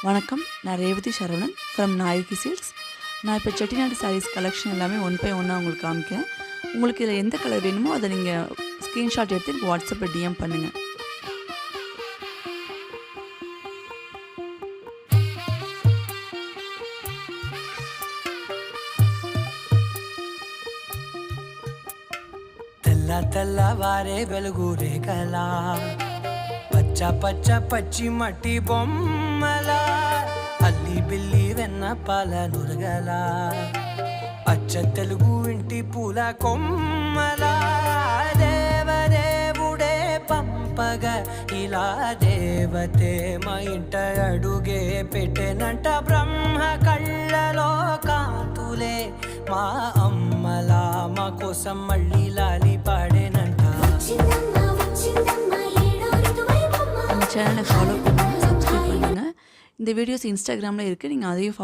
வணக்கம், நான் Revathi Saravanan from Nayaki silks. நான் இப்போ செட்டிநாடு சாரீஸ் கலெக்ஷன் எல்லாமே ஒன் பை ஒன்னாக உங்களுக்கு காமிக்கிறேன். உங்களுக்கு இதில் எந்த கலர் வேணுமோ அதை நீங்கள் ஸ்க்ரீன்ஷாட் எடுத்து எனக்கு வாட்ஸ்அப்பில் டிஎம் பண்ணுங்கள். తెల్ల తెల్లవారే వెలుగు రేఖలా పచ్చ పచ్చ పచ్చి మట్టి బొమ్మలా అల్లి బిల్లి వెన్న పాల నురగలా అచ్చ తెలుగు ఇంటి పూల కొమ్మలా దేవదేవుడే పంపగా ఇలా దేవతే మా ఇంట అడుగే పెట్టెనంట బ్రహ్మ కళ్ళలో కాంతులే మా అమ్మలా మా కోసం మళ్ళీ లాలి పాడేనంట. நம்ம சேனலை ஃபாலோ பண்ணுங்கள், சப்ஸ்கிரைப் பண்ணுங்கள். இந்த வீடியோஸ் இன்ஸ்டாகிராமில் இருக்குது, நீங்கள் அதையும் ஃபாலோ